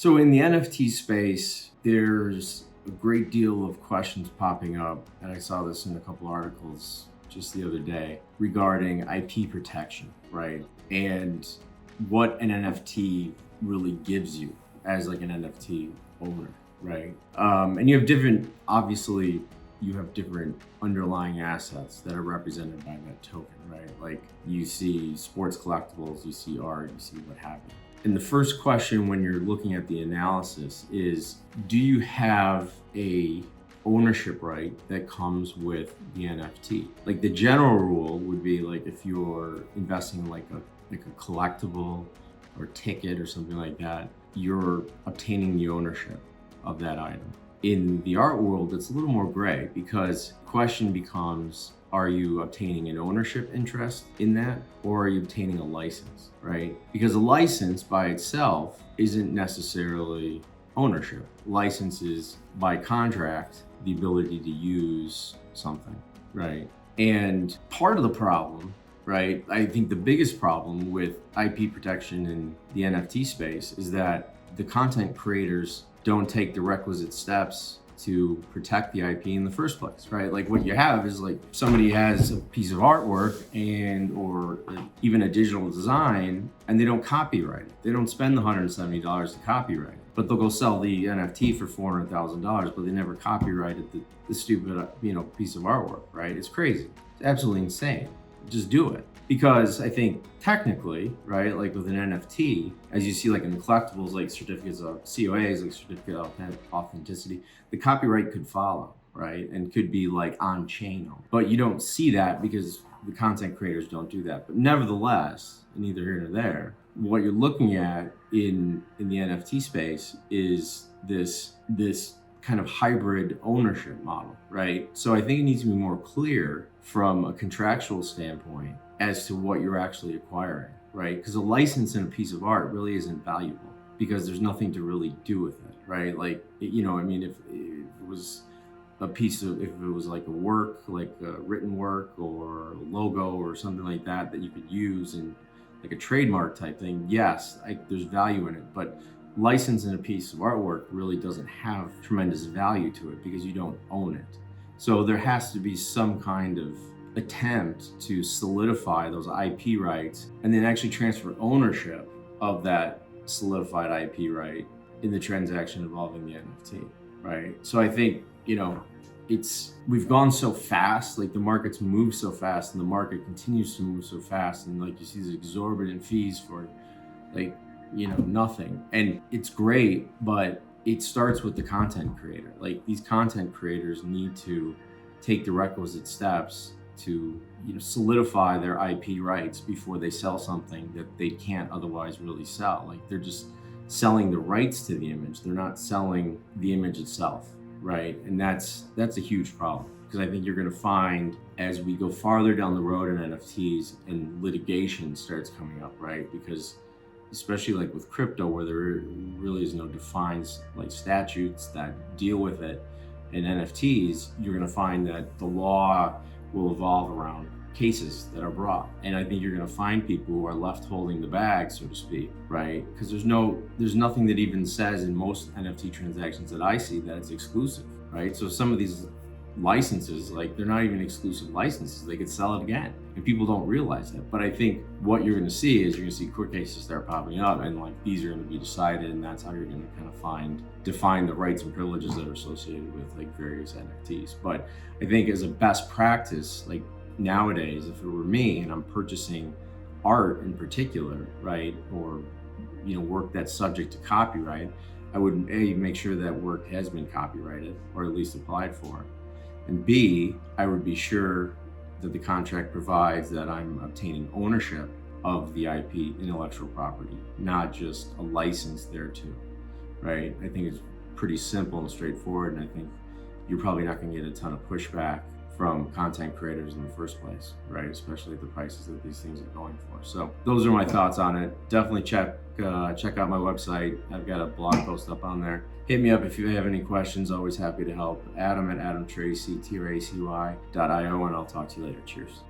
So in the NFT space, there's a great deal of questions popping up, and I saw this in a couple articles just the other day regarding IP protection, right? And what an NFT really gives you as like an NFT owner, right? And you have obviously, you have different underlying assets that are represented by that token, right? Like you see sports collectibles, you see art, you see what have you. And the first question when you're looking at the analysis is, do you have a ownership right that comes with the NFT? Like the general rule would be like if you're investing in like a collectible or ticket or something like that, you're obtaining the ownership of that item. In the art world, it's a little more gray because the question becomes, are you obtaining an ownership interest in that, or are you obtaining a license, right? Because a license by itself isn't necessarily ownership. License is by contract the ability to use something, right? And part of the problem, right, I think the biggest problem with IP protection in the NFT space is that the content creators don't take the requisite steps to protect the IP in the first place, right? Like what you have is like somebody has a piece of artwork or even a digital design and they don't copyright it. They don't spend the $170 to copyright it, but they'll go sell the NFT for $400,000, but they never copyrighted the stupid, piece of artwork, right? It's crazy. It's absolutely insane. Just do it. Because I think technically, right, like with an NFT, as you see like in the collectibles, like certificates of COAs, like certificate of authenticity, the copyright could follow, right? And could be like on chain. But you don't see that because the content creators don't do that. But nevertheless, neither here nor there, what you're looking at in the NFT space is this kind of hybrid ownership model, right? So I think it needs to be more clear from a contractual standpoint as to what you're actually acquiring, right? Because a license in a piece of art really isn't valuable because there's nothing to really do with it, right? Like, if it was if it was like a work, like a written work or a logo or something like that you could use in like a trademark type thing, yes, there's value in it, but licensing a piece of artwork really doesn't have tremendous value to it because you don't own it. So there has to be some kind of attempt to solidify those IP rights and then actually transfer ownership of that solidified IP right in the transaction involving the NFT, right? So I think, we've gone so fast, like the market's moved so fast and the market continues to move so fast. And like you see these exorbitant fees for like, nothing. And it's great, but it starts with the content creator. Like these content creators need to take the requisite steps to solidify their IP rights before they sell something that they can't otherwise really sell. Like they're just selling the rights to the image. They're not selling the image itself, right? And that's a huge problem because I think you're going to find as we go farther down the road in NFTs and litigation starts coming up, right? Because especially like with crypto where there really is no defined like statutes that deal with it, in NFTs, you're going to find that the law will evolve around cases that are brought. And I think you're going to find people who are left holding the bag, so to speak, right? Because there's nothing that even says in most NFT transactions that I see that it's exclusive, right? So some of these licenses, like they're not even exclusive licenses, they could sell it again. And people don't realize that. But I think what you're going to see is you're going to see court cases start popping up and like these are going to be decided, and that's how you're going to kind of define the rights and privileges that are associated with like various NFTs. But I think as a best practice, like nowadays, if it were me and I'm purchasing art in particular, right, or work that's subject to copyright, I would make sure that work has been copyrighted or at least applied for. And B, I would be sure that the contract provides that I'm obtaining ownership of the IP, intellectual property, not just a license thereto, right? I think it's pretty simple and straightforward, and I think you're probably not going to get a ton of pushback from content creators in the first place, right? Especially at the prices that these things are going for. So those are my thoughts on it. Definitely check out my website. I've got a blog post up on there. Hit me up if you have any questions. Always happy to help. Adam at AdamTracy, TRACY.io, and I'll talk to you later. Cheers.